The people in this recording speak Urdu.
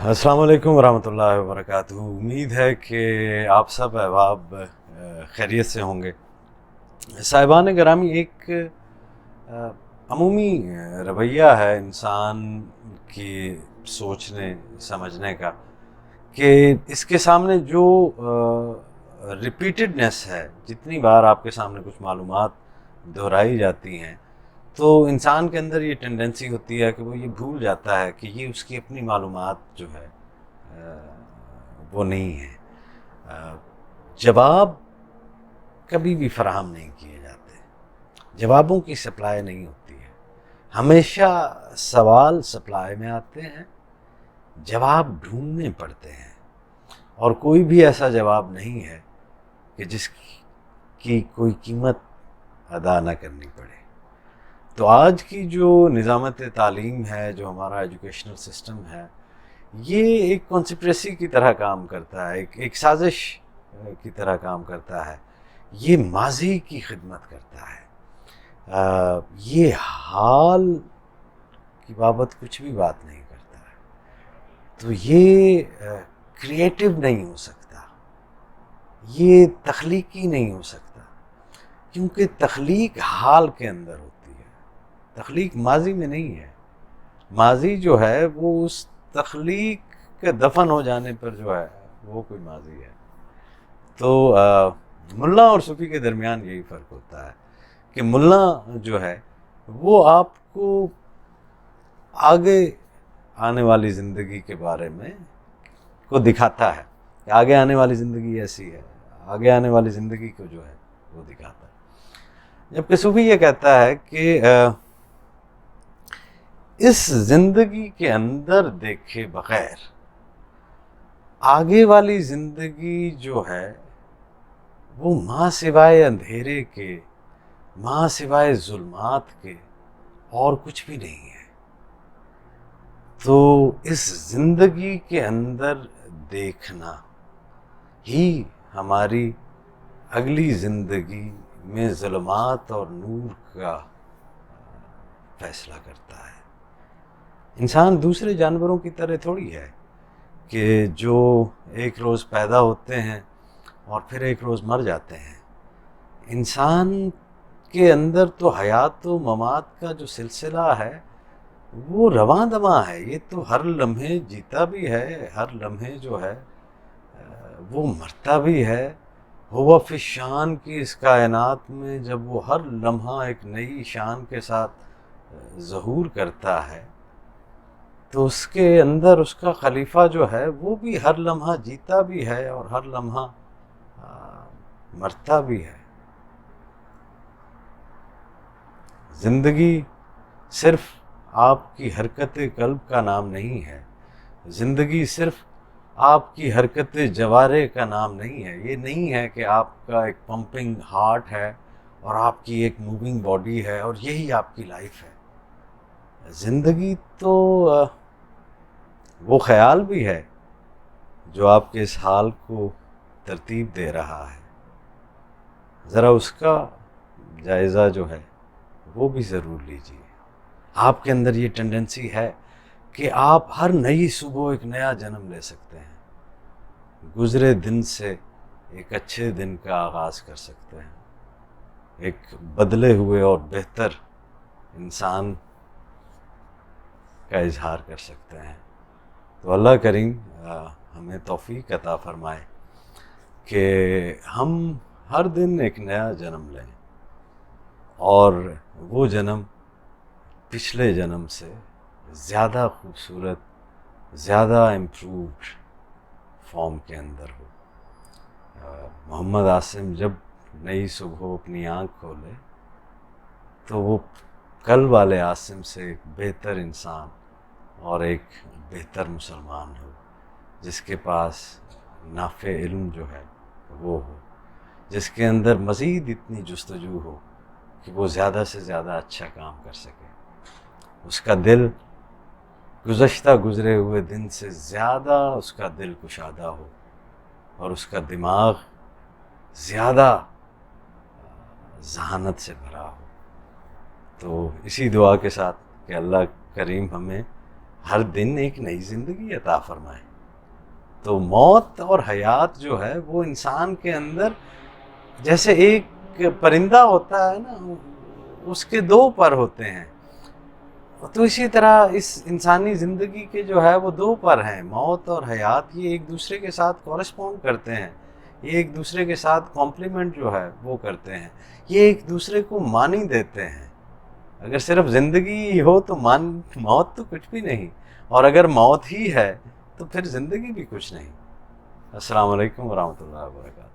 السلام علیکم ورحمۃ اللہ وبرکاتہ. امید ہے کہ آپ سب احباب خیریت سے ہوں گے. صاحبان گرامی، ایک عمومی رویہ ہے انسان کی سوچنے سمجھنے کا کہ اس کے سامنے جو ریپیٹڈنس ہے، جتنی بار آپ کے سامنے کچھ معلومات دہرائی جاتی ہیں تو انسان کے اندر یہ ٹینڈنسی ہوتی ہے کہ وہ یہ بھول جاتا ہے کہ یہ اس کی اپنی معلومات جو ہے وہ نہیں ہے. جواب کبھی بھی فراہم نہیں کیے جاتے، جوابوں کی سپلائی نہیں ہوتی ہے. ہمیشہ سوال سپلائی میں آتے ہیں، جواب ڈھونڈنے پڑتے ہیں، اور کوئی بھی ایسا جواب نہیں ہے کہ جس کی کوئی قیمت ادا نہ کرنی پڑے. تو آج کی جو نظامت تعلیم ہے، جو ہمارا ایجوکیشنل سسٹم ہے، یہ ایک کانسپریسی کی طرح کام کرتا ہے، ایک سازش کی طرح کام کرتا ہے. یہ ماضی کی خدمت کرتا ہے، یہ حال کی بابت کچھ بھی بات نہیں کرتا ہے. تو یہ کریٹو نہیں ہو سکتا، یہ تخلیقی نہیں ہو سکتا، کیونکہ تخلیق حال کے اندر ہوتی ہے. تخلیق ماضی میں نہیں ہے. ماضی جو ہے وہ اس تخلیق کے دفن ہو جانے پر جو ہے وہ کوئی ماضی ہے. تو ملا اور صوفی کے درمیان یہی فرق ہوتا ہے کہ ملا جو ہے وہ آپ کو آگے آنے والی زندگی کے بارے میں کو دکھاتا ہے کہ آگے آنے والی زندگی ایسی ہے، آگے آنے والی زندگی کو جو ہے وہ دکھاتا ہے. جبکہ صوفی یہ کہتا ہے کہ اس زندگی کے اندر دیکھے بغیر آگے والی زندگی جو ہے وہ ماں سوائے اندھیرے کے، ماں سوائے ظلمات کے اور کچھ بھی نہیں ہے. تو اس زندگی کے اندر دیکھنا ہی ہماری اگلی زندگی میں ظلمات اور نور کا فیصلہ کرتا ہے. انسان دوسرے جانوروں کی طرح تھوڑی ہے کہ جو ایک روز پیدا ہوتے ہیں اور پھر ایک روز مر جاتے ہیں. انسان کے اندر تو حیات و ممات کا جو سلسلہ ہے وہ رواں دواں ہے. یہ تو ہر لمحے جیتا بھی ہے، ہر لمحے جو ہے وہ مرتا بھی ہے. ہوا فی شان کی اس کائنات میں جب وہ ہر لمحہ ایک نئی شان کے ساتھ ظہور کرتا ہے تو اس کے اندر اس کا خلیفہ جو ہے وہ بھی ہر لمحہ جیتا بھی ہے اور ہر لمحہ مرتا بھی ہے. زندگی صرف آپ کی حرکت قلب کا نام نہیں ہے، زندگی صرف آپ کی حرکت جوارے کا نام نہیں ہے. یہ نہیں ہے کہ آپ کا ایک پمپنگ ہارٹ ہے اور آپ کی ایک موونگ باڈی ہے اور یہی آپ کی لائف ہے. زندگی تو وہ خیال بھی ہے جو آپ کے اس حال کو ترتیب دے رہا ہے. ذرا اس کا جائزہ جو ہے وہ بھی ضرور لیجیے. آپ کے اندر یہ ٹینڈنسی ہے کہ آپ ہر نئی صبح ایک نیا جنم لے سکتے ہیں، گزرے دن سے ایک اچھے دن کا آغاز کر سکتے ہیں، ایک بدلے ہوئے اور بہتر انسان کا اظہار کر سکتے ہیں. تو اللہ کریم ہمیں توفیق عطا فرمائے کہ ہم ہر دن ایک نیا جنم لیں اور وہ جنم پچھلے جنم سے زیادہ خوبصورت، زیادہ امپرووڈ فارم کے اندر ہو. محمد عاصم جب نئی صبح اپنی آنکھ کھولے تو وہ کل والے عاصم سے ایک بہتر انسان اور ایک بہتر مسلمان ہو، جس کے پاس نافع علم جو ہے وہ ہو، جس کے اندر مزید اتنی جستجو ہو کہ وہ زیادہ سے زیادہ اچھا کام کر سکے. اس کا دل گزشتہ گزرے ہوئے دن سے زیادہ اس کا دل کشادہ ہو اور اس کا دماغ زیادہ ذہانت سے بھرا ہو. تو اسی دعا کے ساتھ کہ اللہ کریم ہمیں ہر دن ایک نئی زندگی عطا فرمائے۔ تو موت اور حیات جو ہے وہ انسان کے اندر جیسے ایک پرندہ ہوتا ہے نا، اس کے دو پر ہوتے ہیں، تو اسی طرح اس انسانی زندگی کے جو ہے وہ دو پر ہیں، موت اور حیات۔ یہ ایک دوسرے کے ساتھ کورسپونڈ کرتے ہیں، یہ ایک دوسرے کے ساتھ کمپلیمنٹ جو ہے وہ کرتے ہیں، یہ ایک دوسرے کو معنی دیتے ہیں۔ اگر صرف زندگی ہو تو موت تو کچھ بھی نہیں، اور اگر موت ہی ہے تو پھر زندگی بھی کچھ نہیں۔ السلام علیکم ورحمۃ اللہ وبرکاتہ۔